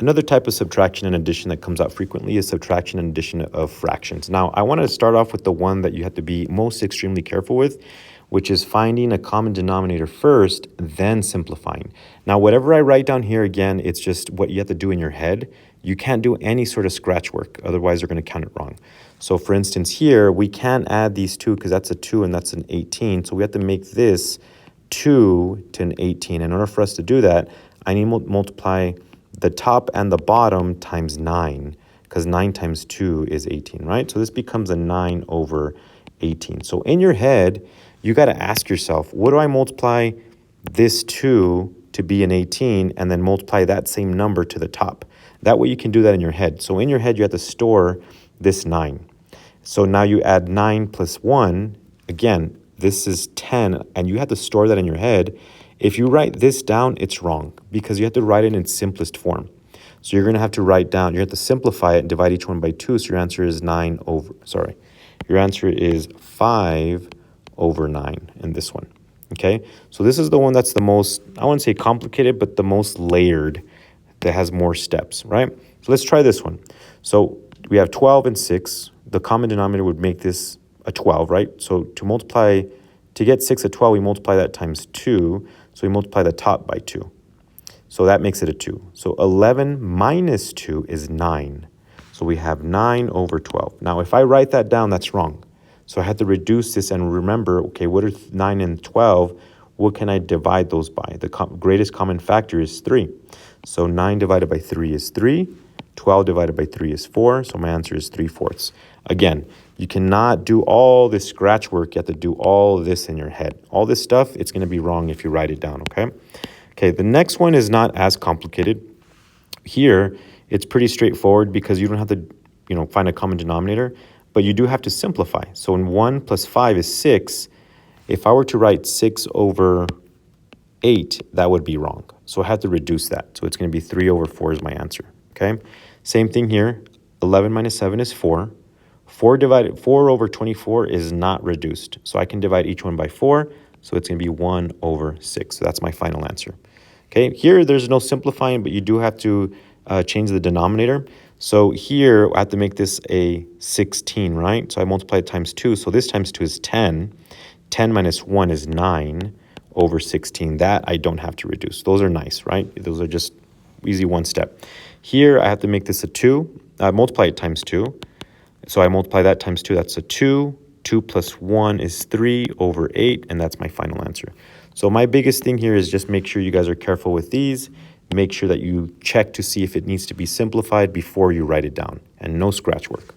Another type of subtraction and addition that comes out frequently is subtraction and addition of fractions. Now, I want to start off with the one that you have to be most extremely careful with, which is finding a common denominator first, then simplifying. Now, whatever I write down here, again, it's just what you have to do in your head. You can't do any sort of scratch work, otherwise you're going to count it wrong. So for instance, here, we can't add these two because that's a 2 and that's an 18. So we have to make this 2 to an 18. In order for us to do that, I need to multiply the top and the bottom times 9, because 9 times 2 is 18, right? So this becomes a 9 over 18. So in your head, you got to ask yourself, what do I multiply this 2 to be an 18 and then multiply that same number to the top? That way you can do that in your head. So in your head, you have to store this 9. So now you add 9 plus 1. Again, this is 10, and you have to store that in your head. If you write this down, it's wrong because you have to write it in simplest form. So you're going to have to write down, you have to simplify it and divide each one by 2. So your answer is your answer is 5 over 9 in this one. Okay, so this is the one that's the most, I wouldn't say complicated, but the most layered, that has more steps, right? So let's try this one. So we have 12 and 6. The common denominator would make this a 12, right? So to get 6 at 12, we multiply that times 2. So we multiply the top by 2. So that makes it a 2. So 11 minus 2 is 9. So we have 9 over 12. Now, if I write that down, that's wrong. So I had to reduce this and remember, okay, what are 9 and 12? What can I divide those by? The greatest common factor is 3. So 9 divided by 3 is 3. 12 divided by 3 is 4. So my answer is 3/4. Again, you cannot do all this scratch work. You have to do all this in your head. All this stuff, it's going to be wrong if you write it down, okay? Okay, the next one is not as complicated. Here, it's pretty straightforward because you don't have to, find a common denominator, but you do have to simplify. So in 1 plus 5 is 6. If I were to write 6 over 8, that would be wrong. So I have to reduce that. So it's going to be 3 over 4 is my answer, okay? Same thing here. 11 minus 7 is 4. 4 over 24 is not reduced. So I can divide each one by 4. So it's going to be 1 over 6. So that's my final answer. Okay, here there's no simplifying, but you do have to change the denominator. So here I have to make this a 16, right? So I multiply it times 2. So this times 2 is 10. 10 minus 1 is 9 over 16. That I don't have to reduce. Those are nice, right? Those are just easy one step. Here I have to make this a 2. I multiply it times 2. So I multiply that times 2. That's a 2. 2 plus 1 is 3 over 8, and that's my final answer. So my biggest thing here is just make sure you guys are careful with these. Make sure that you check to see if it needs to be simplified before you write it down, and no scratch work.